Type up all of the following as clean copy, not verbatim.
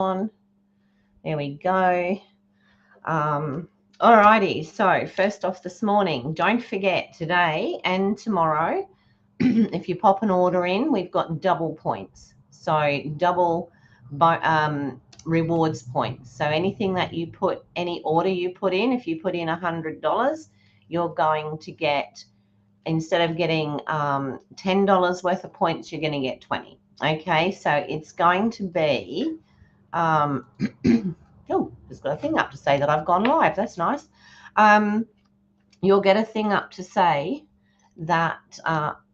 on. There we go. Alrighty, so first off this morning, don't forget today and tomorrow, if you pop an order in, we've got double points. So double rewards points. So anything that you put, any order you put in, if you put in $100, you're going to get, instead of getting $10 worth of points, you're going to get 20. Okay, so it's going to be, oh, just got a thing up to say that I've gone live. That's nice. You'll get a thing up to say that,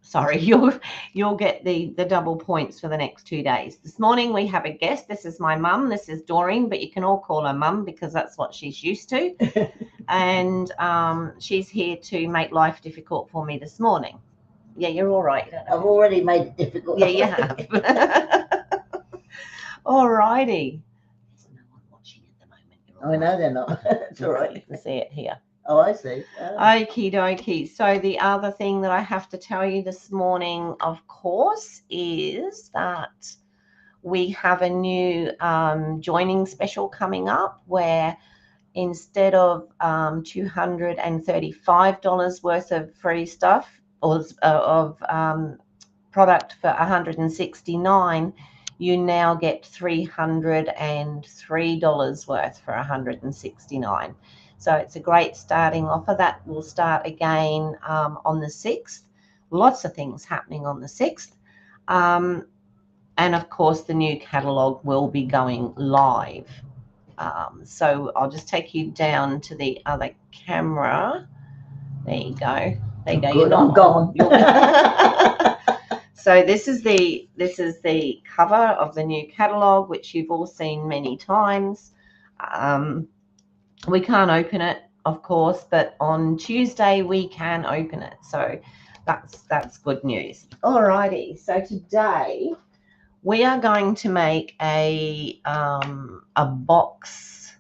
sorry, you'll get the double points for the next 2 days. This morning we have a guest. This is my mum. This is Doreen, but you can all call her mum because that's what she's used to. And she's here to make life difficult for me this morning. Yeah, you're all right. I've already made it difficult. Yeah, you have. All righty. There's no one watching at the moment. I know they're not. It's all right. You can see it here. Oh, I see. Okie dokie. So the other thing that I have to tell you this morning, of course, is that we have a new joining special coming up where instead of $235 worth of free stuff or of product for $169, you now get $303 worth for $169. So it's a great starting offer. That will start again on the 6th. Lots of things happening on the 6th. And of course, the new catalogue will be going live. So I'll just take you down to the other camera. There you go. There you go. Good, I'm gone. So this is the cover of the new catalogue, which you've all seen many times. We can't open it, of course, but on Tuesday we can open it. So that's good news. Alrighty. So today we are going to make a box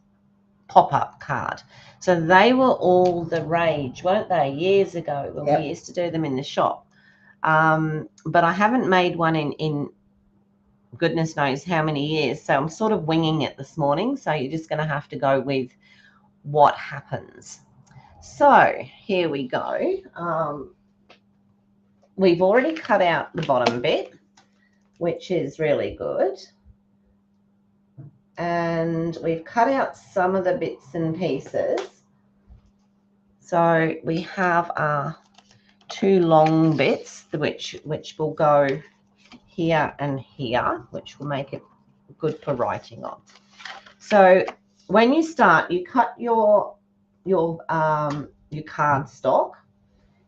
pop-up card. So they were all the rage, weren't they, years ago when we used to do them in the shop. But I haven't made one in goodness knows how many years. So I'm sort of winging it this morning. So you're just going to have to go with what happens. So here we go. We've already cut out the bottom bit, which is really good. And we've cut out some of the bits and pieces. So we have two long bits, which will go here and here, which will make it good for writing on. So when you start, you cut your cardstock.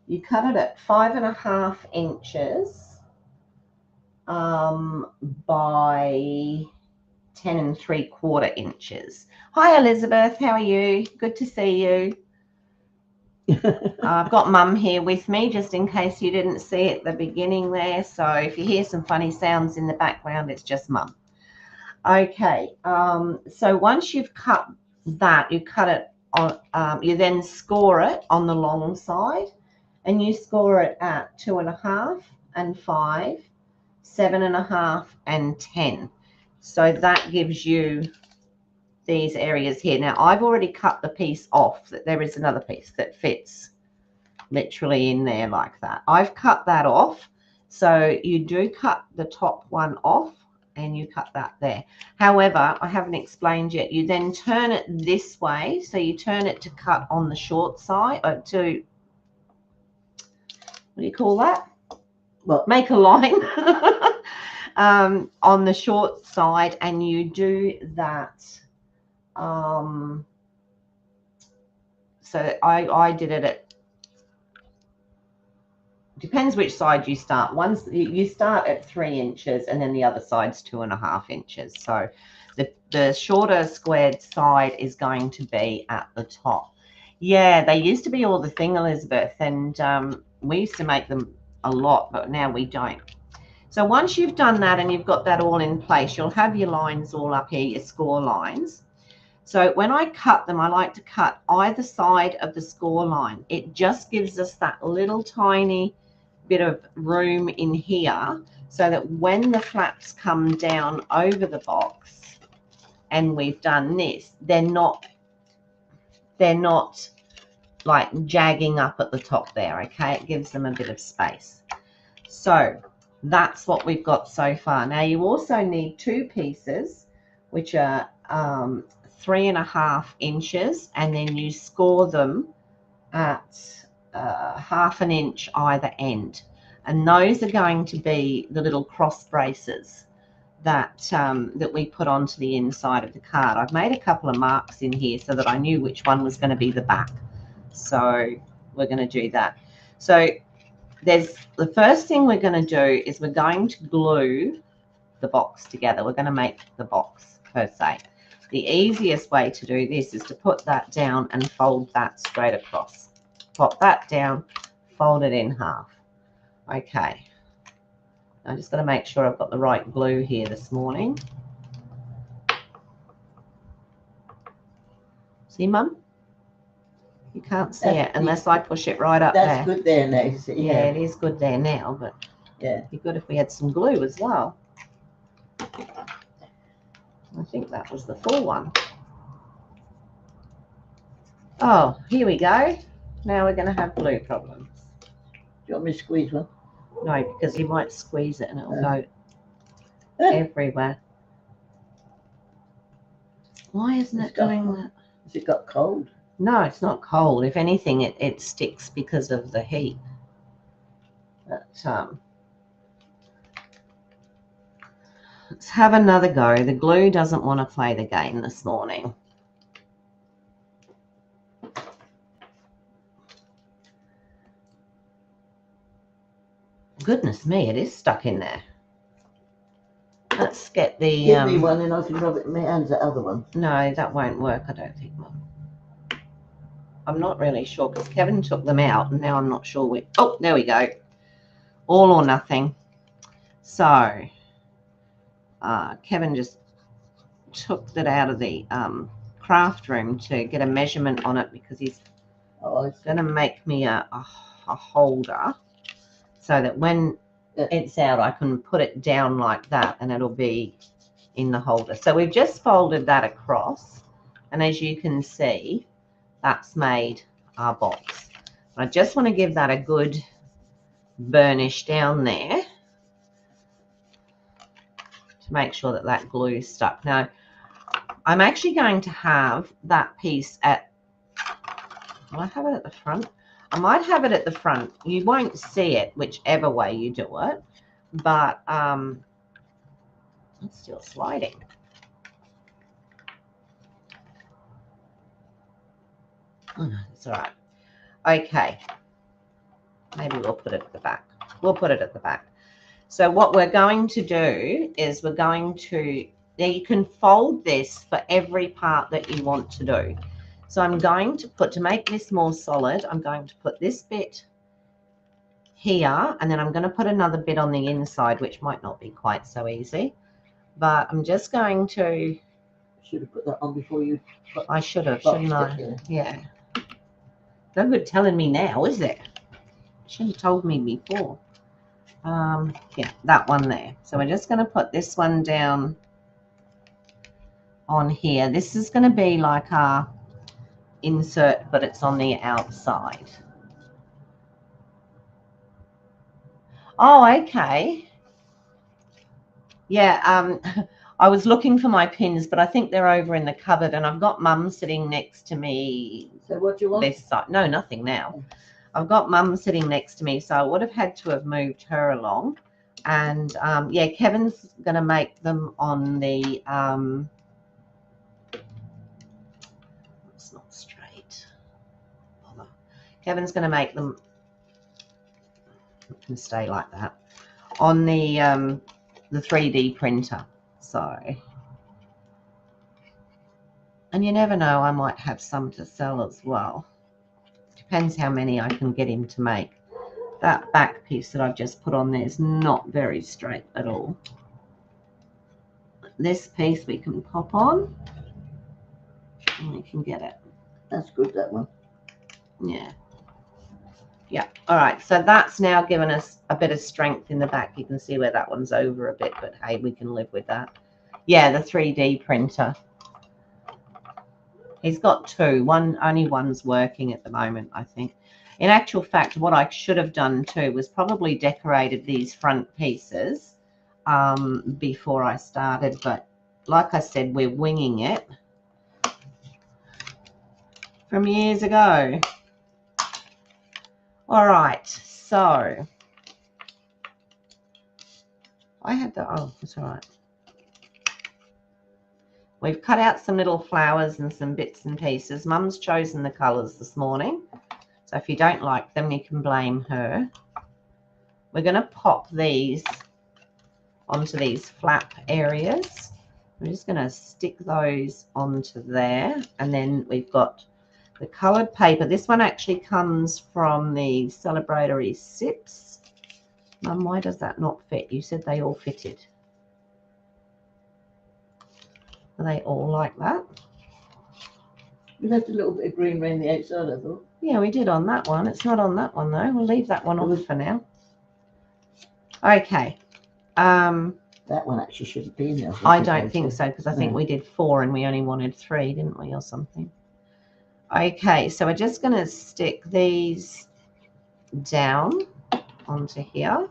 You cut it at 5.5 inches by 10 3/4 inches. Hi Elizabeth, how are you? Good to see you. I've got Mum here with me just in case you didn't see at the beginning there. So if you hear some funny sounds in the background, it's just Mum. Okay, so once you've cut that, you cut it on, you then score it on the long side, and you score it at 2.5 and 5, 7.5 and 10. So that gives you these areas here. Now I've already cut the piece off. There is another piece that fits literally in there like that. I've cut that off. So you do cut the top one off and you cut that there. However, I haven't explained yet. You then turn it this way. So you turn it to cut on the short side, or to, what do you call that? Well, make a line on the short side, and you do that. So I did it at, depends which side you start. Once you start at 3 inches and then the other side's 2.5 inches. So the shorter squared side is going to be at the top. Yeah, they used to be all the thing, Elizabeth, and we used to make them a lot, but now we don't. So once you've done that and you've got that all in place, you'll have your lines all up here, your score lines. So when I cut them, I like to cut either side of the score line. It just gives us that little tiny bit of room in here so that when the flaps come down over the box, and we've done this, they're not like jagging up at the top there, okay? It gives them a bit of space. So that's what we've got so far. Now you also need 2 pieces, which are 3.5 inches, and then you score them at 1/2 inch either end, and those are going to be the little cross braces that that we put onto the inside of the card. I've made a couple of marks in here so that I knew which one was going to be the back, so we're going to do that. So there's the first thing we're going to do is we're going to glue the box together. We're going to make the box per se. The easiest way to do this is to put that down and fold that straight across. Pop that down, fold it in half. Okay. I just got to make sure I've got the right glue here this morning. See, Mum? You can't see it unless I push it right up there. That's good there now. Yeah, it is good there now, but yeah, it'd be good if we had some glue as well. I think that was the full one. Oh, here we go. Now we're going to have glue problems. Do you want me to squeeze one? No, because you might squeeze it and it'll go everywhere. Why isn't it doing that? Has it got cold? No, it's not cold. If anything, it sticks because of the heat. But let's have another go. The glue doesn't want to play the game this morning. Goodness me, it is stuck in there. Let's get the... Give me one and I can rub it in my hands, the other one. No, that won't work, I don't think, Mum. I'm not really sure because Kevin took them out and now I'm not sure which... Oh, there we go. All or nothing. So, Kevin just took that out of the craft room to get a measurement on it because he's going to make me a holder so that when it's out I can put it down like that and it'll be in the holder. So we've just folded that across, and as you can see, that's made our box. I just want to give that a good burnish down there to make sure that that glue is stuck. Now, I'm actually going to have that piece at, will I have it at the front? I might have it at the front. You won't see it whichever way you do it, but it's still sliding. Oh, no, it's all right. Okay. Maybe we'll put it at the back. We'll put it at the back. So what we're going to do is we're going to, now you can fold this for every part that you want to do. So I'm going to put, to make this more solid, I'm going to put this bit here, and then I'm going to put another bit on the inside, which might not be quite so easy. But I'm just going to... Should have put that on before you... I should have, shouldn't I? Yeah. No good telling me now, is it? Shouldn't have told me before. Yeah, that one there. So we're just going to put this one down on here. This is going to be like our insert, but it's on the outside. Oh, okay. Yeah, I was looking for my pins, but I think they're over in the cupboard, and I've got Mum sitting next to me. So what do you want? This side. No, nothing now. I've got Mum sitting next to me, so I would have had to have moved her along. And yeah, Kevin's going to make them on the it's not straight. Kevin's going to make them, it can stay like that, on the 3D printer. So, and you never know, I might have some to sell as well. Depends how many I can get him to make. That back piece that I've just put on there is not very straight at all. This piece we can pop on and we can get it. That's good, that one. Yeah. Yeah. All right. So that's now given us a bit of strength in the back. You can see where that one's over a bit, but hey, we can live with that. Yeah, the 3D printer. He's got two. Only one's working at the moment, I think. In actual fact, what I should have done too was probably decorated these front pieces before I started. But like I said, we're winging it from years ago. All right, so I had the, oh, that's all right. We've cut out some little flowers and some bits and pieces. Mum's chosen the colours this morning. So if you don't like them, you can blame her. We're going to pop these onto these flap areas. We're just going to stick those onto there. And then we've got the coloured paper. This one actually comes from the Celebratory Sips. Mum, why does that not fit? You said they all fitted. Are they all like that? We left a little bit of green around the outside, I thought. Yeah, we did on that one. It's not on that one, though. We'll leave that one off for now. Okay. That one actually shouldn't be in there. I don't think so, because I think we did 4 and we only wanted 3, didn't we, or something? Okay, so we're just going to stick these down onto here.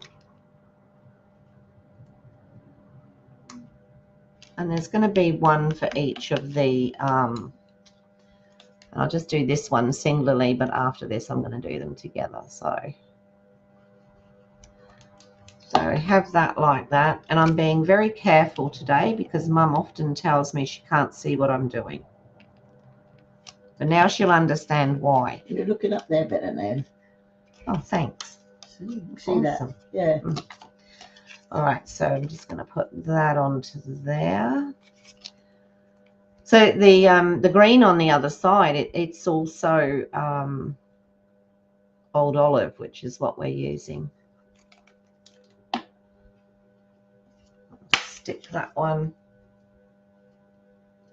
And there's going to be one for each of the, I'll just do this one singularly, but after this I'm going to do them together. So I have that like that. And I'm being very careful today because Mum often tells me she can't see what I'm doing. But now she'll understand why. You're looking up there better now. Oh, thanks. See Awesome. that? Yeah. All right, so I'm just going to put that onto there. So the green on the other side, it's also Old Olive, which is what we're using. Stick that one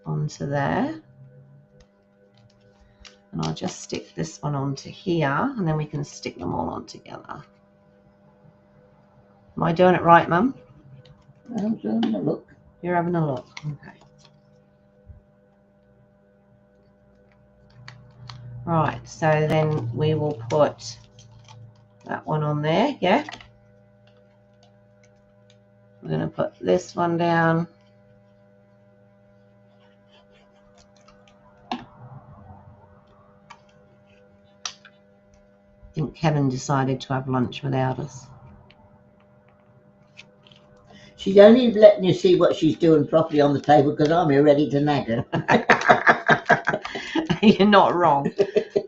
onto there. And I'll just stick this one onto here, and then we can stick them all on together. Am I doing it right, Mum? I'm having a look. You're having a look. Okay. Right, so then we will put that one on there, yeah? We're going to put this one down. I think Kevin decided to have lunch without us. She's only letting you see what she's doing properly on the table because I'm here ready to nag her. You're not wrong.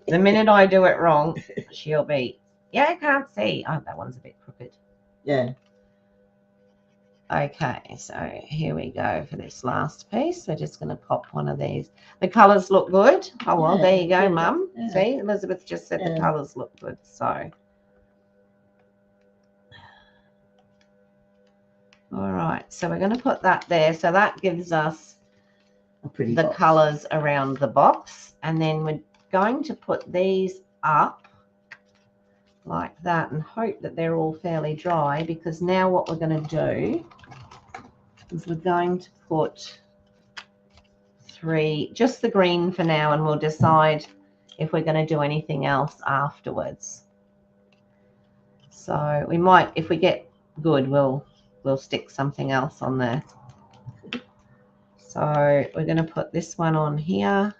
The minute I do it wrong, she'll be, yeah, I can't see. Oh, that one's a bit crooked. Yeah. Okay, so here we go for this last piece. We're just going to pop one of these. The colours look good. Oh, well, Yeah, there you go, yeah, Mum. yeah. See, Elizabeth just said the colours look good. So, all right, so we're going to put that there. So that gives us the colours around the box. And then we're going to put these up like that and hope that they're all fairly dry, because now what we're going to do is we're going to put 3, just the green for now, and we'll decide if we're going to do anything else afterwards. So we might, if we get good, we'll stick something else on there. So we're going to put this one on here.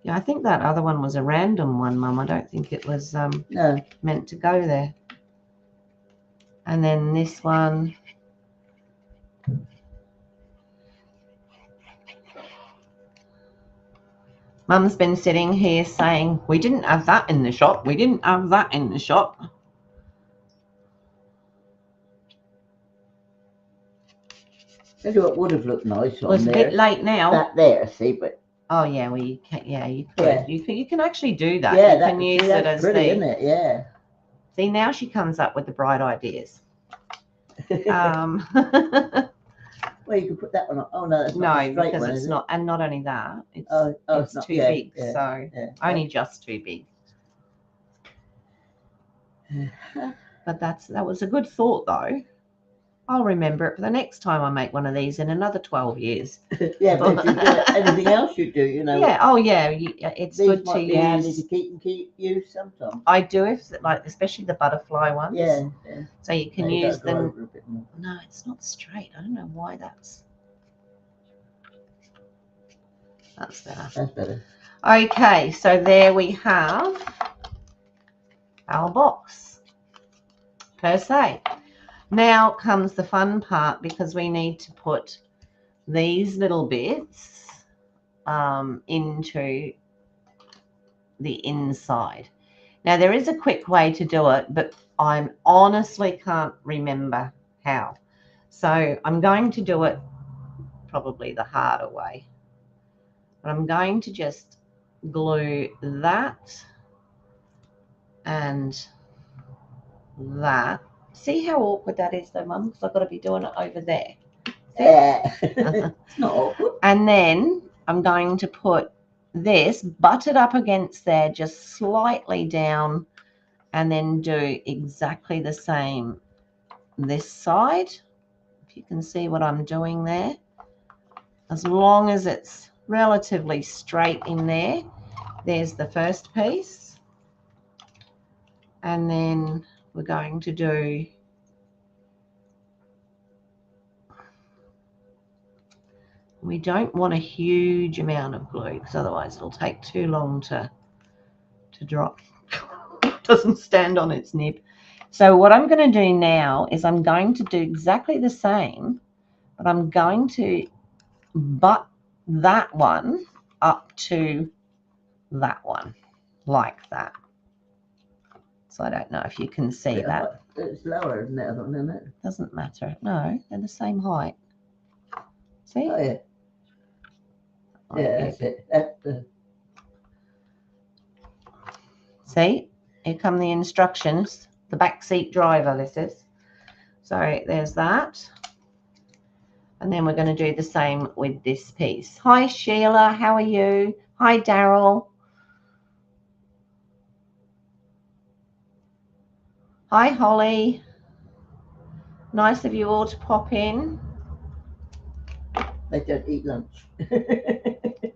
Yeah, I think that other one was a random one, Mum. I don't think it was meant to go there. And then this one. Mum's been sitting here saying, we didn't have that in the shop. We didn't have that in the shop. Tell you what would have looked nice on there. It was a bit late now. That there, see, but. Oh yeah, well you can, yeah, you could. Yeah. You can actually do that. Yeah, you can use it as pretty, isn't it? Yeah. See, now she comes up with the bright ideas. Well, you can put that one on. Oh no, that's not a straight because one, it's not, and not only that, it's it's too big. Yeah, so only just too big. But that was a good thought though. I'll remember it for the next time I make one of these in another 12 years. Yeah, but if you do anything else you do, you know. Yeah, oh yeah, it's these good to might be handy use. to use sometimes. I do, if like especially the butterfly ones. Yeah. So you can Now you use gotta go them. over a bit more. No, it's not straight. I don't know why that's better. That's better. Okay, so there we have our box per se. Now comes the fun part, because we need to put these little bits into the inside. Now there is a quick way to do it, but I honestly can't remember how. So I'm going to do it probably the harder way. But I'm going to just glue that and that. See how awkward that is though, Mum? Because I've got to be doing it over there. Yeah. It's not awkward. And then I'm going to put this butted up against there, just slightly down, and then do exactly the same this side. If you can see what I'm doing there. As long as it's relatively straight in there. There's the first piece. And then we're going to do we don't want a huge amount of glue, because otherwise it'll take too long to drop. It doesn't stand on its nib. So what I'm going to do now is I'm going to do exactly the same, but I'm going to butt that one up to that one, like that. So I don't know if you can see that. It's lower than that one, isn't it? Doesn't matter. No, they're the same height. See? Oh, yeah. Yeah, that's it. That's the... See? Here come the instructions. The backseat driver, this is. So there's that. And then we're going to do the same with this piece. Hi, Sheila. How are you? Hi, Daryl. Hi, Holly. Nice of you all to pop in. They don't eat lunch.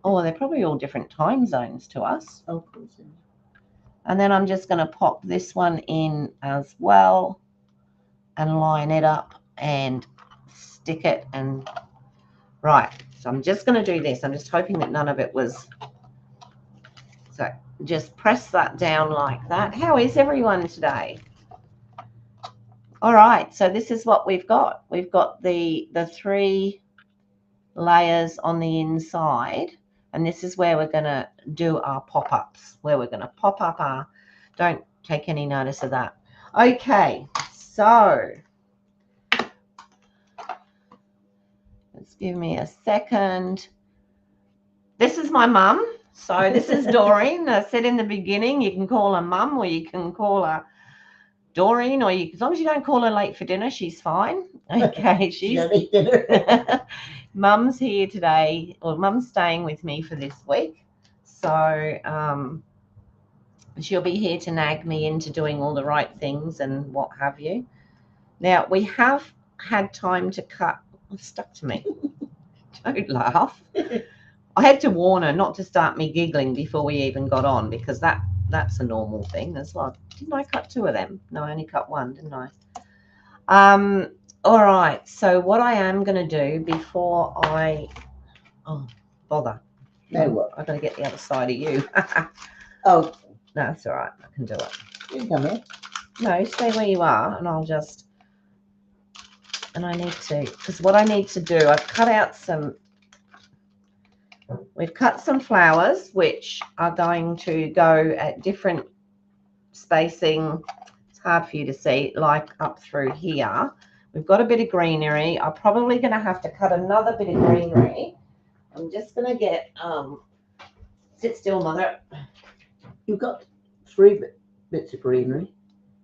Oh, they're probably all different time zones to us. Oh, of course. And then I'm just going to pop this one in as well and line it up and stick it. And right, so I'm just going to do this. I'm just hoping that none of it was. So just press that down like that. How is everyone today? All right, so this is what we've got. We've got the 3 layers on the inside, and this is where we're going to do our pop-ups, where we're going to pop up our, don't take any notice of that. Okay, so let's give me a second. This is my mum. So this is Doreen. I said in the beginning, you can call her mum or you can call her Doreen, or as long as you don't call her late for dinner, she's fine. Okay, she's Mum's here today, or Mum's staying with me for this week. So she'll be here to nag me into doing all the right things and what have you. Now, we have had time to cut. It's stuck to me. Don't laugh. I had to warn her not to start me giggling before we even got on, because that's a normal thing as well. Didn't I cut 2 of them? No, I only cut 1, didn't I? All right. So what I am going to do before I... Oh, bother. No, what? I've got to get the other side of you. Oh. No, that's all right. I can do it. You can come here. No, stay where you are, and I'll just... And I need to... Because what I need to do, I've cut out some... We've cut some flowers, which are going to go at different spacing. It's hard for you to see, like up through here. We've got a bit of greenery. I'm probably going to have to cut another bit of greenery. I'm just going to get, sit still, Mother. You've got 3 bits of greenery.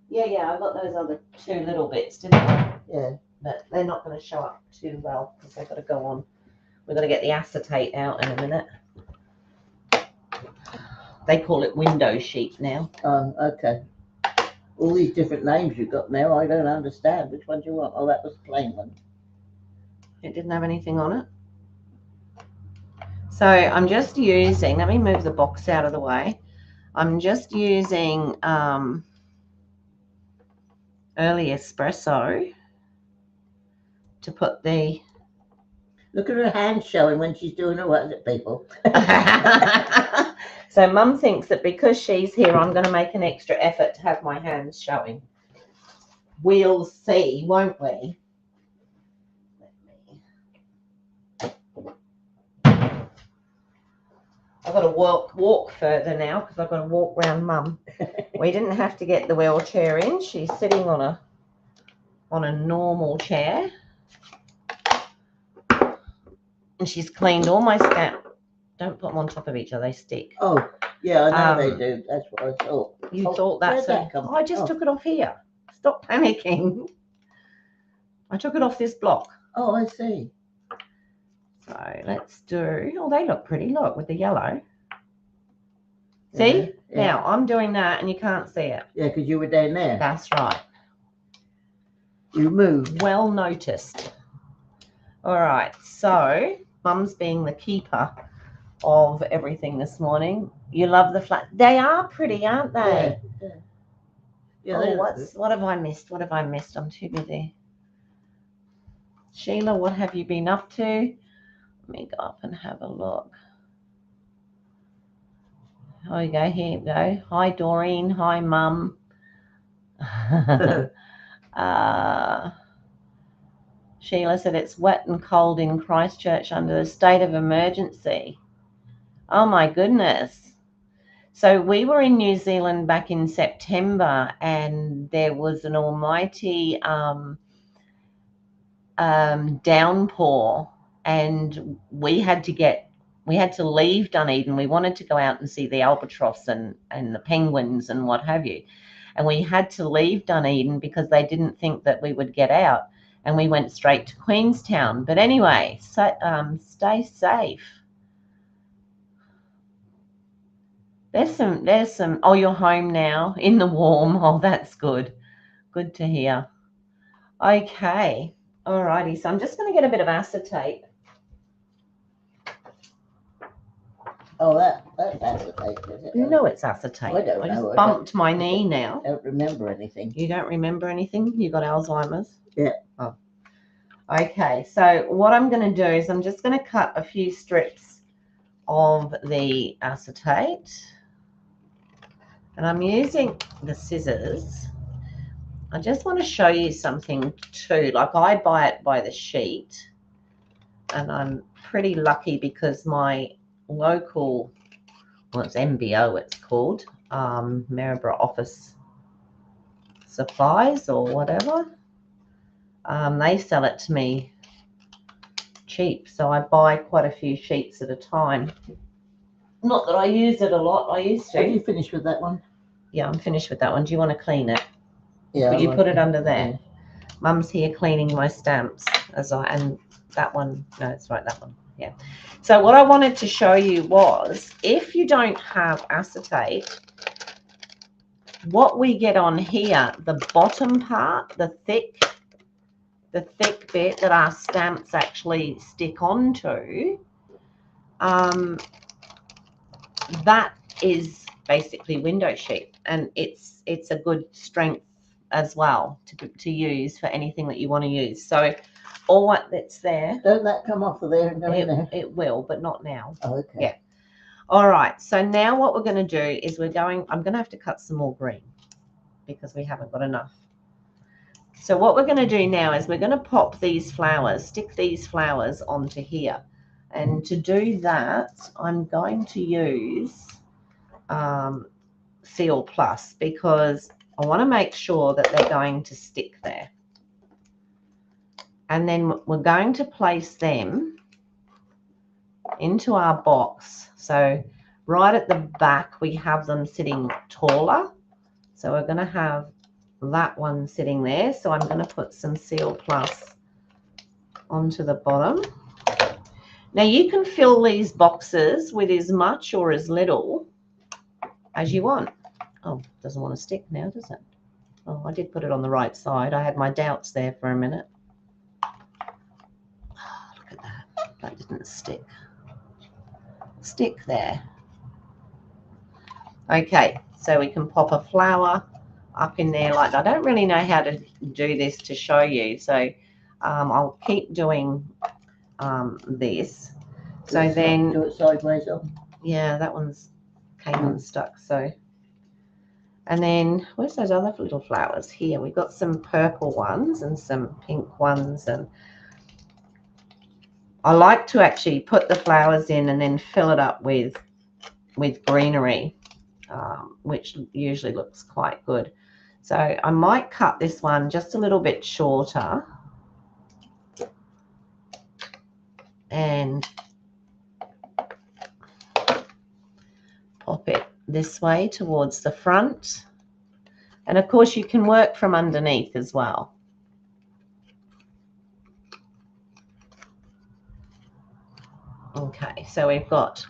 Yeah, I've got those other 2 little bits, didn't I? Yeah. But they're not going to show up too well because they've got to go on. We're going to get the acetate out in a minute. They call it window sheet now. Oh, okay. All these different names you've got now, I don't understand. Which one do you want? Oh, that was the plain one. It didn't have anything on it. So I'm just using, let me move the box out of the way. I'm just using early espresso to put the... Look at her hands showing when she's doing her what is it, people? So Mum thinks that because she's here, I'm going to make an extra effort to have my hands showing. We'll see, won't we? I've got to walk further now because I've got to walk round Mum. We didn't have to get the wheelchair in. She's sitting on a normal chair. And she's cleaned all my stamps. Don't put them on top of each other, they stick. Oh, yeah, I know they do. That's what I thought. You thought that, so I just took it off here. Stop panicking. I took it off this block. Oh, I see. So let's do, oh, they look pretty, look, with the yellow. See? Yeah. Now, I'm doing that and you can't see it. Yeah, because you were down there. That's right. You moved. Well noticed. All right, so Mum's being the keeper of everything this morning. You love the flat. They are pretty, aren't they? Yeah. Oh, what have I missed? What have I missed? I'm too busy. Sheila, what have you been up to? Let me go up and have a look. Oh, you go. Here you go. Hi, Doreen. Hi, Mum. Sheila said it's wet and cold in Christchurch under the state of emergency. Oh, my goodness. So we were in New Zealand back in September and there was an almighty downpour and we had to leave Dunedin. We wanted to go out and see the albatross and the penguins and what have you. And we had to leave Dunedin because they didn't think that we would get out. And we went straight to Queenstown. But anyway, so, stay safe. There's some, oh, you're home now in the warm. Oh, that's good. Good to hear. Okay. All righty. So I'm just going to get a bit of acetate. Oh, that's acetate, is it? You know it's acetate. I don't know. I just bumped my knee now. I don't remember anything. You don't remember anything? You got Alzheimer's? Yeah. Oh. Okay. So what I'm going to do is I'm just going to cut a few strips of the acetate. And I'm using the scissors. I just want to show you something too. Like I buy it by the sheet. And I'm pretty lucky because my local, well, it's MBO it's called, Maryborough Office Supplies or whatever. They sell it to me cheap. So I buy quite a few sheets at a time. Not that I use it a lot. I used to. Are you finished with that one? Yeah, I'm finished with that one. Do you want to clean it? Yeah. Will you put it under there? Yeah. Mum's here cleaning my stamps and that one, no, it's right, that one. Yeah. So what I wanted to show you was if you don't have acetate, what we get on here, the bottom part, the thick bit that our stamps actually stick onto, that is basically window sheet, and it's a good strength as well to use for anything that you want to use. So all what that's there, don't that come off of there and go in there? It will, but not now. Oh, okay. Yeah. All right. So now what we're going to do is I'm going to have to cut some more green because we haven't got enough. So what we're going to do now is we're going to pop these flowers, stick these flowers onto here. And to do that, I'm going to use Seal Plus because I want to make sure that they're going to stick there. And then we're going to place them into our box. So right at the back, we have them sitting taller. So we're going to have that one sitting there. So I'm going to put some Seal Plus onto the bottom. Now you can fill these boxes with as much or as little as you want. Oh, doesn't want to stick now, does it? Oh, I did put it on the right side. I had my doubts there for a minute. Oh, look at that. That didn't stick. Stick there. Okay, so we can pop a flower up in there like that. I don't really know how to do this to show you, so I'll keep doing this. So then do it sideways up. Yeah, that one's came unstuck. So, and then where's those other little flowers? Here we've got some purple ones and some pink ones, and I like to actually put the flowers in and then fill it up with greenery, which usually looks quite good. So I might cut this one just a little bit shorter and pop it this way towards the front. And of course you can work from underneath as well. Okay, so we've got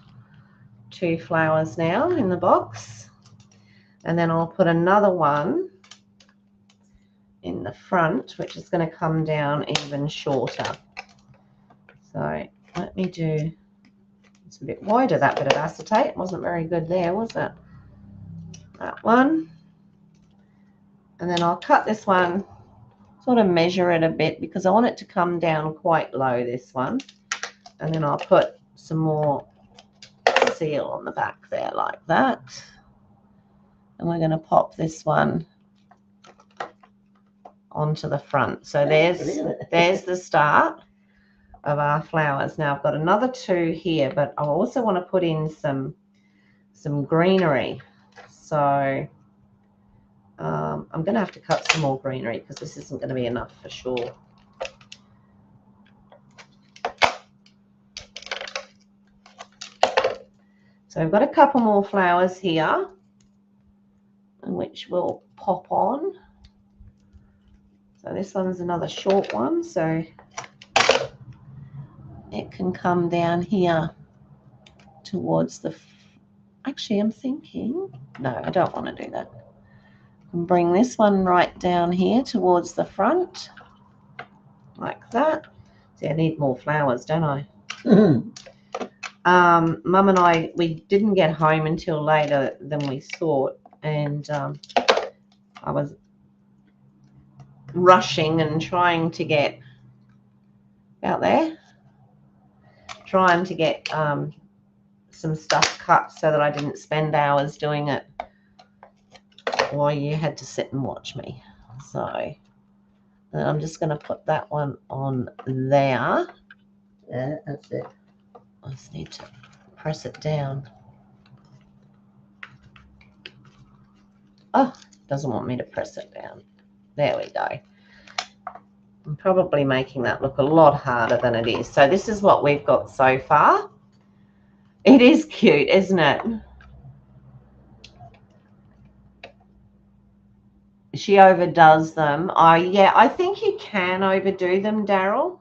2 flowers now in the box, and then I'll put another one in the front, which is going to come down even shorter. So let me do, it's a bit wider, that bit of acetate. It wasn't very good there, was it? That one. And then I'll cut this one, sort of measure it a bit because I want it to come down quite low, this one. And then I'll put some more seal on the back there like that. And we're going to pop this one onto the front. So there's the start of our flowers. Now I've got another 2 here, but I also want to put in some greenery. So I'm going to have to cut some more greenery because this isn't going to be enough for sure. So I've got a couple more flowers here, which will pop on. So this one's another short one, so it can come down here towards the, actually I'm thinking, no, I don't want to do that. And bring this one right down here towards the front, like that. See, I need more flowers, don't I? Mum and I, we didn't get home until later than we thought, and I was rushing and trying to get out there, trying to get some stuff cut so that I didn't spend hours doing it while you had to sit and watch me. So I'm just going to put that one on there. Yeah, that's it. I just need to press it down. Oh, it doesn't want me to press it down. There we go. I'm probably making that look a lot harder than it is. So this is what we've got so far. It is cute, isn't it? She overdoes them. Yeah, I think you can overdo them, Daryl.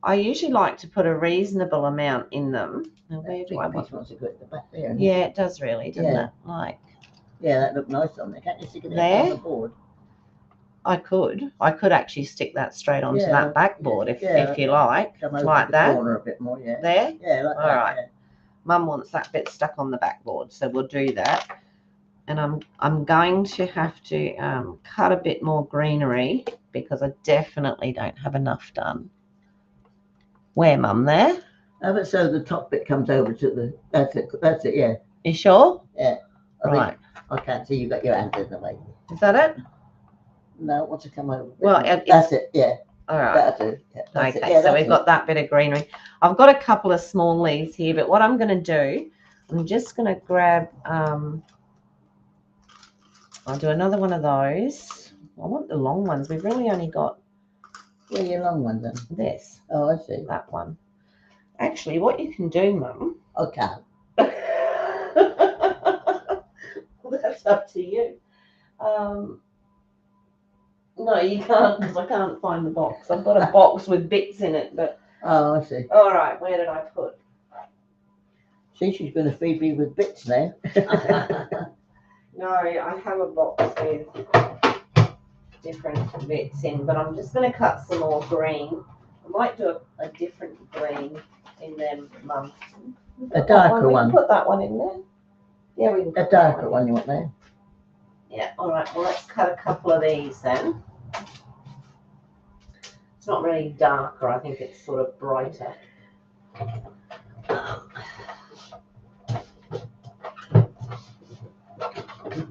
I usually like to put a reasonable amount in them. Now, where do I want to go at the back there? Yeah, it does really, doesn't it? Like, yeah, that looked nice on there. Can't you stick it there on the board? I could actually stick that straight onto that backboard if you like. Come over like the that. corner a bit more, yeah. There? Yeah, like All that. right. Yeah. Mum wants that bit stuck on the backboard, so we'll do that. And I'm going to have to cut a bit more greenery because I definitely don't have enough done. Where, Mum? There? Oh, but so the top bit comes over to the. That's it. Yeah. You sure? Yeah. Right. I can't see. You got your hand in the way. Is that it? No, once it come over. Well, that's it. Yeah. All right. That's it. Yeah, that's okay. It. Yeah, so we've got that bit of greenery. I've got a couple of small leaves here, but what I'm going to do, I'm just going to grab. I'll do another one of those. I want the long ones. We've really only got. Where your long one then? This. Oh, I see. That one. Actually, what you can do, Mum. Okay. Well, that's up to you. No, you can't because I can't find the box. I've got a box with bits in it, but. Oh, I see. All right, where did I put? See, she's going to feed me with bits now. No, I have a box with different bits in, but I'm just going to cut some more green. I might do a different green in them, Mum. A darker We one. can put that one in there. Yeah, we can put A darker one you want there? Yeah, all right. Well, let's cut a couple of these then. It's not really darker. I think it's sort of brighter.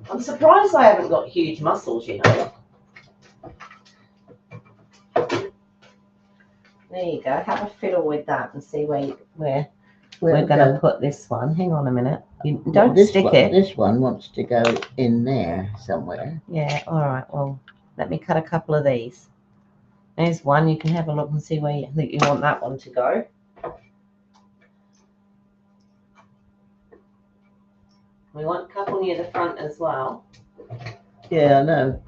I'm surprised I haven't got huge muscles, you know. There you go. Have a fiddle with that and see where we're going to put this one. Hang on a minute. You don't stick it. This one wants to go in there somewhere. Yeah, all right. Well, let me cut a couple of these. There's one. You can have a look and see where you think you want that one to go. We want a couple near the front as well. Yeah, I know.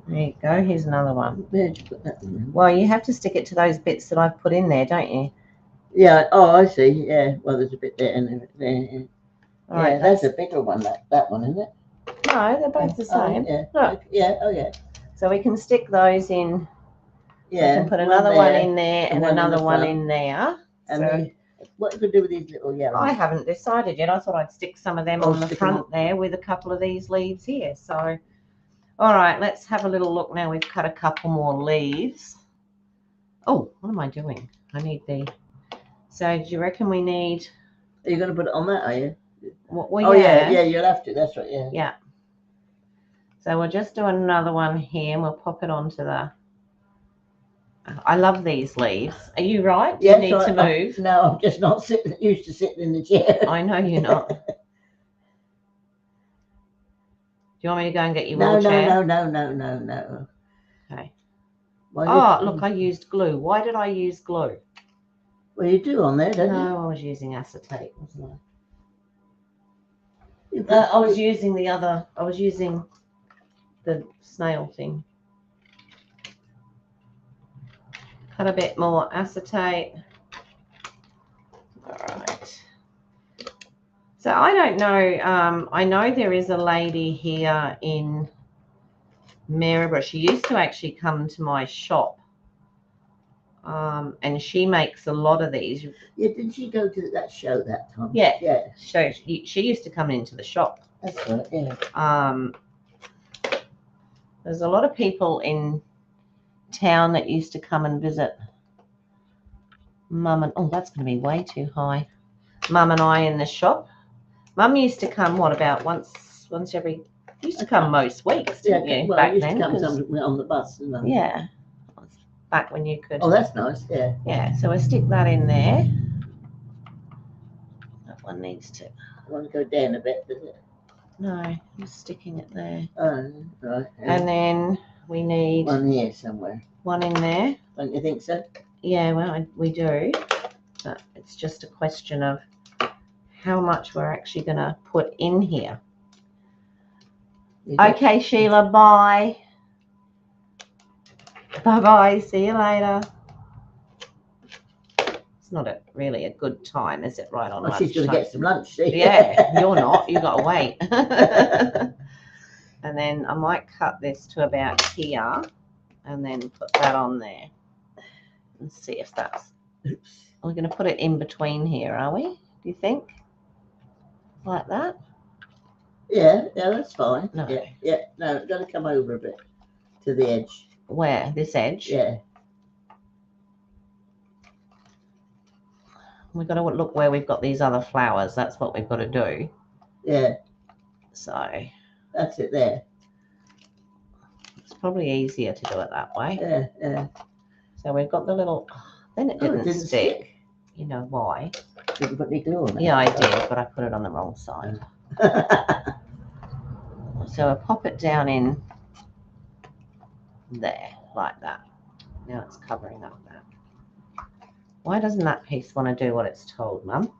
There you go. Here's another one. Where'd you put that one? Well, you have to stick it to those bits that I've put in there, don't you? Yeah. Oh, I see. Yeah. Well, there's a bit there and a bit there. Yeah, All right, that's a bigger one. That one, isn't it? No, they're both the same. Yeah. Look. Yeah. Oh, yeah. So we can stick those in. Yeah. We can put another one in there and another one in there. And what you could do with these little yellow? I haven't decided yet. I thought I'd stick some of them on the front there with a couple of these leaves here. So, all right, let's have a little look now. We've cut a couple more leaves. Oh, what am I doing? I need the. So, do you reckon we need? Are you going to put it on that? Are you? Well, oh yeah, you'll have to. That's right. Yeah. Yeah. So we'll just do another one here, and we'll pop it onto the. I love these leaves. Are you right? Do you need to move? No, I'm just not used to sitting in the chair. I know you're not. Do you want me to go and get your wheelchair? No. Okay. Oh, look, I used glue. Why did I use glue? Well, you do on there, don't you? No, I was using acetate, wasn't I? I was using the other. I was using the snail thing. Cut a bit more acetate. All right. So I don't know. I know there is a lady here in Maryborough. She used to actually come to my shop. And she makes a lot of these. Yeah, didn't she go to that show that time? Yeah. Yeah. So she used to come into the shop. That's right, yeah. There's a lot of people in town that used to come and visit Mum and that's going to be way too high. Mum and I in the shop. Mum used to come about once every. Used to come most weeks, didn't you? Well, back used then, to come on the bus, didn't I? Yeah. Back when you could. Oh, that's nice. Yeah. Yeah. So we'll stick that in there. That one needs to. I want to go down a bit, does it? No, I'm sticking it there. Oh, right. Yeah. And then we need one here somewhere. One in there. Don't you think so? Yeah, well, we do. But it's just a question of how much we're actually going to put in here. Okay, Sheila, bye. Bye-bye. See you later. It's not really a good time, is it? Right on lunch. She's going to get some lunch, see? Yeah, you're not. You've got to wait. And then I might cut this to about here and then put that on there and see if that's... Oops. We're going to put it in between here, are we? Do you think? Like that? Yeah, that's fine. No. Yeah. No, it's got to come over a bit to the edge. Where? This edge? Yeah. We've got to look where we've got these other flowers. That's what we've got to do. Yeah. So. That's it there. It's probably easier to do it that way. Yeah. So we've got the little... Then it didn't stick. You know why? Did you put any glue on it? Yeah, I did, but I put it on the wrong side. So I'll pop it down in there, like that. Now it's covering up that. Why doesn't that piece want to do what it's told, Mum?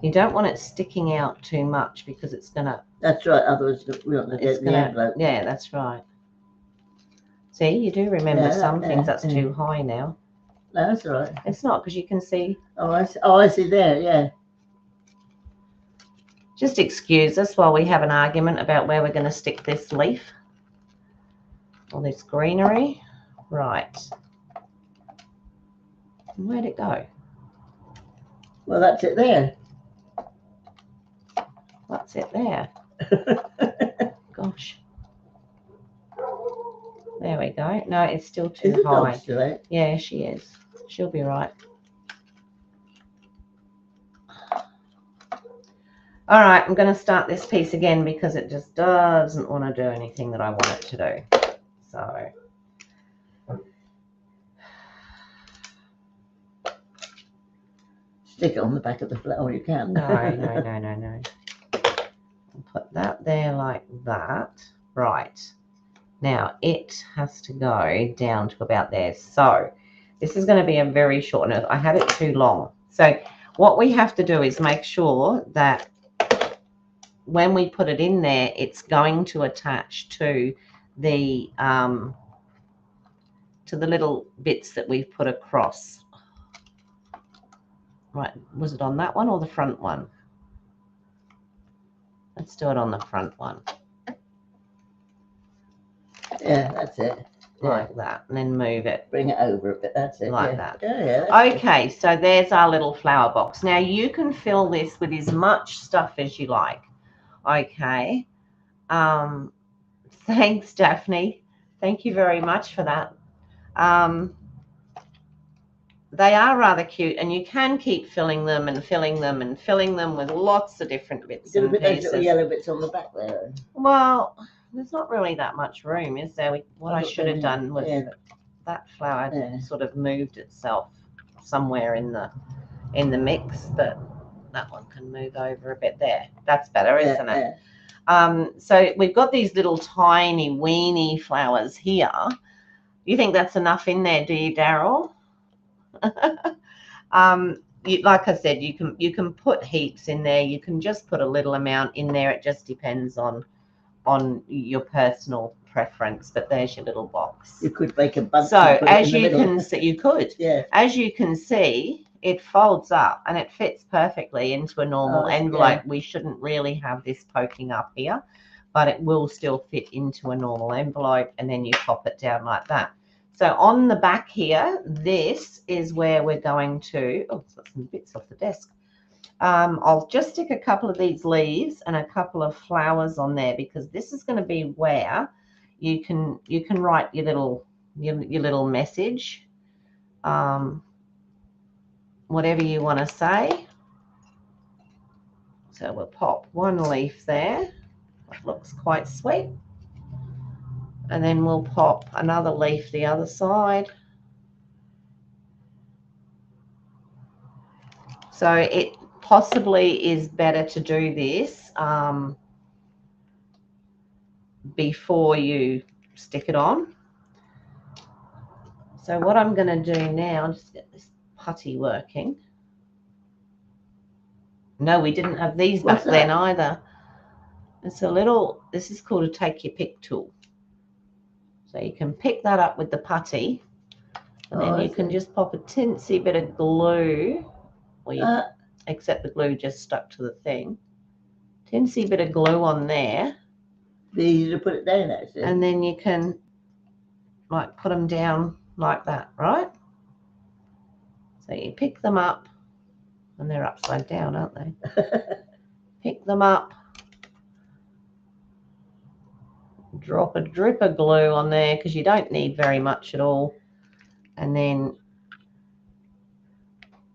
You don't want it sticking out too much because it's going to... That's right, otherwise we want to get the envelope. Yeah, that's right. See, you do remember Yeah, some things. yeah, That's yeah. too high now. No, that's all right. It's not, because you can see. Oh, I see there, yeah. Just excuse us while we have an argument about where we're going to stick this leaf. All this greenery. Right. Where'd it go? Well, that's it there. What's it there? Gosh. There we go. No, it's still too Is the dog high. still out? Yeah, she is. She'll be right. All right, I'm going to start this piece again because it just doesn't want to do anything that I want it to do. So, Stick it on the back of the flower, you can. no. I'll put that there like that. Right. Now, it has to go down to about there. So, this is going to be a very short note. I had it too long. So, what we have to do is make sure that when we put it in there, it's going to attach to the little bits that we've put across. Right, was it on that one or the front one? Let's do it on the front one. Yeah, that's it. Like that, and then move it. Bring it over a bit, that's it. Like yeah. that. Yeah, Okay, so there's our little flower box. Now you can fill this with as much stuff as you like. Okay. Thanks, Daphne. Thank you very much for that. They are rather cute, and you can keep filling them and filling them and filling them with lots of different bits and put those pieces. little yellow bits on the back there. Well, there's not really that much room, is there? What I should have done was that flower sort of moved itself somewhere in the mix, but that one can move over a bit there. That's better, isn't it? So we've got these little tiny weeny flowers here. You think that's enough in there, do you, Daryl? Like I said, you can put heaps in there. You can just put a little amount in there. It just depends on your personal preference. But there's your little box. You could make a bunch. So as you can see, you could. Yeah. As you can see, it folds up and it fits perfectly into a normal envelope. We shouldn't really have this poking up here, but it will still fit into a normal envelope, and then you pop it down like that. So on the back here, this is where we're going to, oh, it's got some bits off the desk. I'll just stick a couple of these leaves and a couple of flowers on there, because this is going to be where you can write your little message, whatever you want to say. So we'll pop one leaf there. That looks quite sweet. And then we'll pop another leaf the other side. So it possibly is better to do this before you stick it on. So what I'm going to do now, I'll just get this putty working. No, we didn't have these back then either. It's a little, this is called a take your pick tool. So you can pick that up with the putty, and then you can just pop a tinsy bit of glue, or except the glue just stuck to the thing. Tinsy bit of glue on there. Be easy to put it down, actually. And then you can like put them down like that, right? So you pick them up, and they're upside down, aren't they? Pick them up. Drop a drip of glue on there, because you don't need very much at all. And then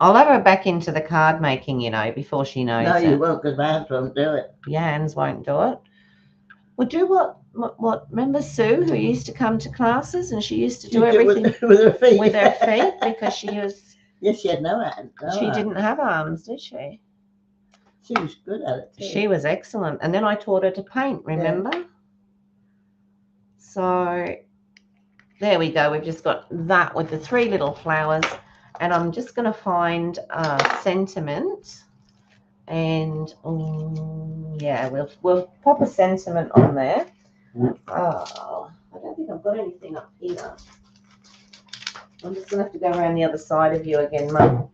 I'll have her back into the card making, before she knows. No, you won't, because my hands won't do it. Your hands won't do it. Well, do what? Remember Sue, who used to come to classes, and she used to do everything with her feet. With her feet, because she was. Yes, she had no hands. She didn't have arms, did she? She was good at it too. She was excellent. And then I taught her to paint, remember? Yeah. So there we go. We've just got that with the three little flowers. And I'm just going to find a sentiment. And yeah, we'll pop a sentiment on there. Oh, I don't think I've got anything up here. I'm just going to have to go around the other side of you again, Mum.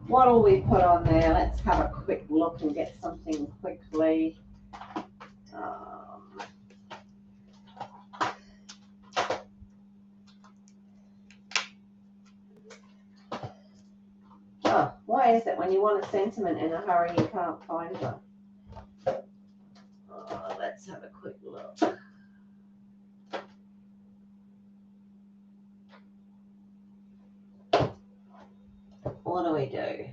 What will we put on there? Let's have a quick look and get something quickly. Oh, why is it when you want a sentiment in a hurry you can't find one? Oh, let's have a quick look. What do we do?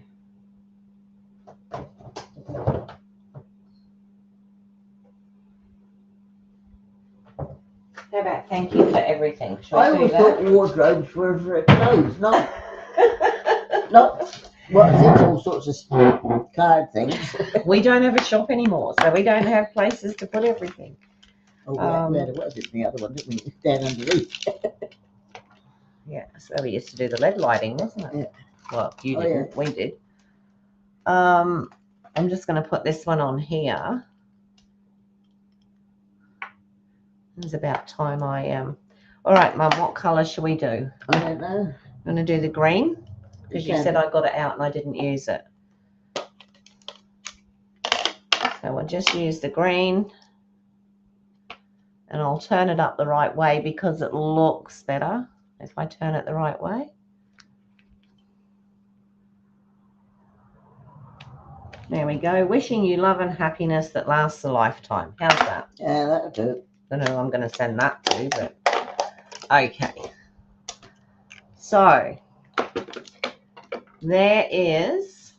How about thank you for everything? Should I always thought wardrobes were for clothes, not what is it, all sorts of card things. We don't have a shop anymore, so we don't have places to put everything. Oh, we had what was it, the other one, didn't we? Down underneath. Yeah, so we used to do the LED lighting, wasn't it? Yeah. Well, you didn't, yeah. We did. I'm just going to put this one on here. It's about time I am. All right, Mum, what colour should we do? I don't know. I'm going to do the green because you said I got it out and I didn't use it. So we'll just use the green and I'll turn it up the right way because it looks better if I turn it the right way. There we go. Wishing you love and happiness that lasts a lifetime. How's that? Yeah, that'll do. I don't know who I'm going to send that to, but okay. So there is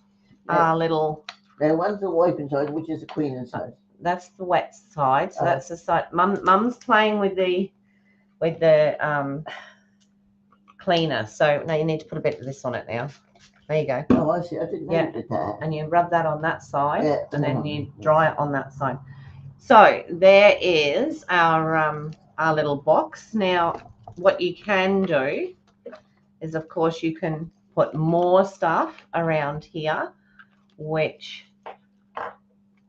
our little. There one's the wiping side, which is the cleaning side. That's the wet side. So that's the side. Mum's playing with the cleaner. So now you need to put a bit of this on it now. There you go. Oh, I see. I didn't know you did that. And you rub that on that side, and then you dry it on that side. So there is our little box. Now, what you can do is, of course, you can put more stuff around here, which,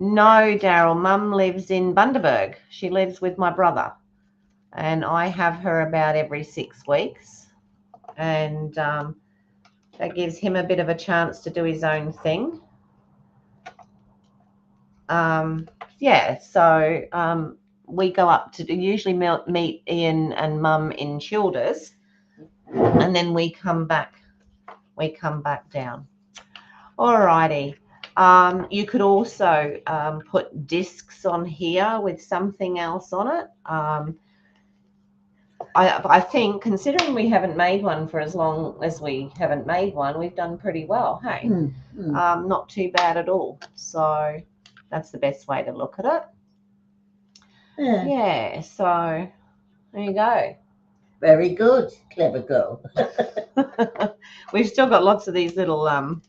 no, Daryl, Mum lives in Bundaberg. She lives with my brother, and I have her about every 6 weeks, and that gives him a bit of a chance to do his own thing. Yeah, so we go up to usually meet Ian and Mum in Childers, and then we come back down. Alrighty. You could also put discs on here with something else on it. I think, considering we haven't made one for as long as we haven't made one, we've done pretty well, hey? Not too bad at all. So that's the best way to look at it. Yeah, so there you go. Very good. Clever girl. We've still got lots of these little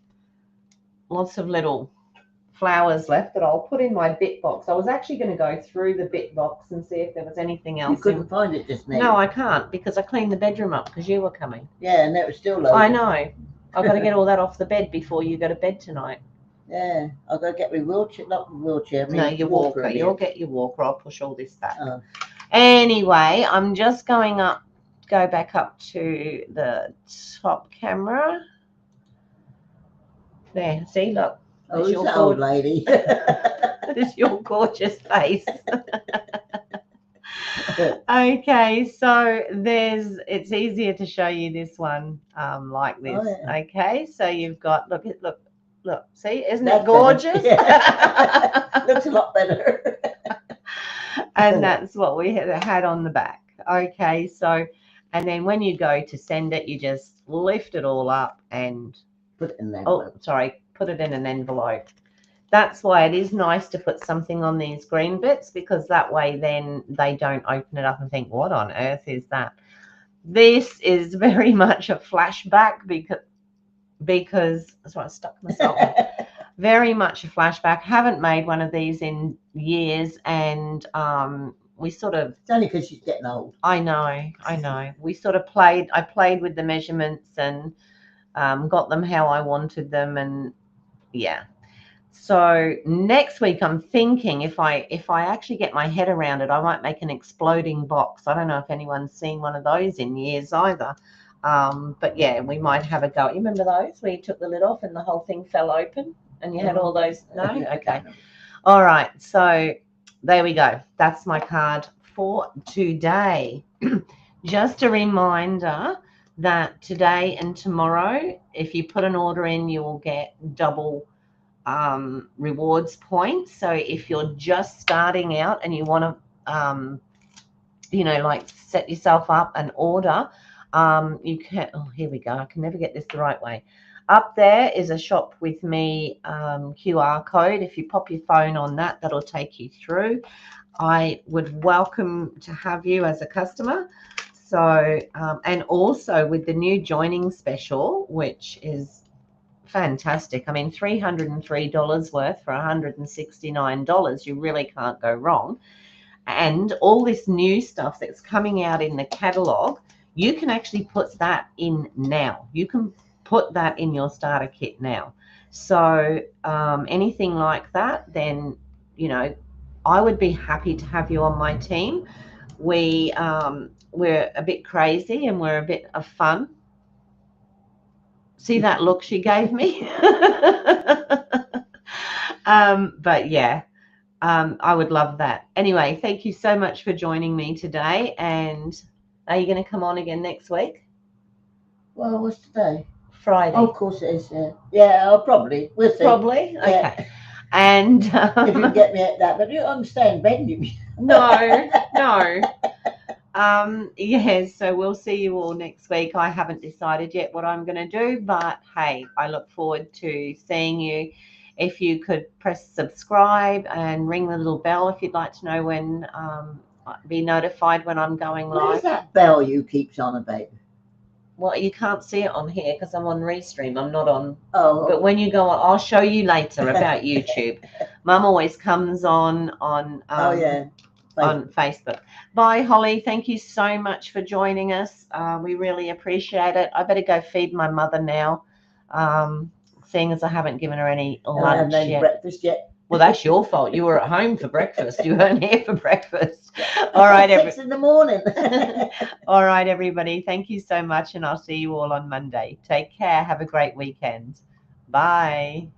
flowers left that I'll put in my bit box. I was actually going to go through the bit box and see if there was anything else. You couldn't find it just now. No, I can't because I cleaned the bedroom up because you were coming. Yeah, and that was still loaded. I know. I've got to get all that off the bed before you go to bed tonight. Yeah, I've got to get my wheelchair, not my wheelchair. No, your walker. You'll get your walker. I'll push all this back. Anyway, I'm just go back up to the top camera. There, see, look. Oh, who's that old lady? It's your gorgeous face. Okay, so it's easier to show you this one like this. Oh, yeah. Okay, so you've got look, see, isn't it gorgeous? Yeah. Looks a lot better. And that's what we had on the back. Okay, so and then when you go to send it, you just lift it all up and put it in there. Oh, sorry. Put it in an envelope. That's why it is nice to put something on these green bits, because that way then they don't open it up and think, what on earth is that? This is very much a flashback because that's why I stuck myself. Very much a flashback. Haven't made one of these in years, and we sort of. It's only because she's getting old. I know. We sort of I played with the measurements and got them how I wanted them, and yeah. So next week, I'm thinking if I actually get my head around it, I might make an exploding box. I don't know if anyone's seen one of those in years either. But yeah, we might have a go. You remember those where you took the lid off and the whole thing fell open and you had all those? No? Okay. All right. So there we go. That's my card for today. Just a reminder that today and tomorrow, if you put an order in, you will get double rewards points. So if you're just starting out and you want to like set yourself up and order, you can. Oh, here we go. I can never get this the right way. Up there is a shop with me QR code. If you pop your phone on that, that'll take you through. I would welcome to have you as a customer. So and also with the new joining special, which is fantastic. I mean, $303 worth for $169. You really can't go wrong. And all this new stuff that's coming out in the catalog, you can actually put that in now. You can put that in your starter kit now. So anything like that, then, I would be happy to have you on my team. We're a bit crazy and we're a bit of fun. See that look she gave me? But yeah, I would love that. Anyway, thank you so much for joining me today. And are you going to come on again next week? Well, what's today? Friday. Oh, of course it is. Yeah, I'll probably. We'll see. Probably? Yeah. Okay. And if you can get me at that, but I'm staying in bed. No. Yes, so we'll see you all next week. I haven't decided yet what I'm going to do, but hey, I look forward to seeing you. If you could press subscribe and ring the little bell if you'd like to know when, be notified when I'm going live. Where's that bell you keeps on about? Well, you can't see it on here because I'm on Restream. I'm not on. Oh. But when you go on, I'll show you later about YouTube. Mum always comes on. Oh yeah. On Facebook. Bye, Holly. Thank you so much for joining us. We really appreciate it. I better go feed my mother now, seeing as I haven't given her any lunch yet. Breakfast yet. Well, that's your fault. You were at home for breakfast. You weren't here for breakfast. All right. 6 in the morning. All right, everybody. Thank you so much, and I'll see you all on Monday. Take care. Have a great weekend. Bye.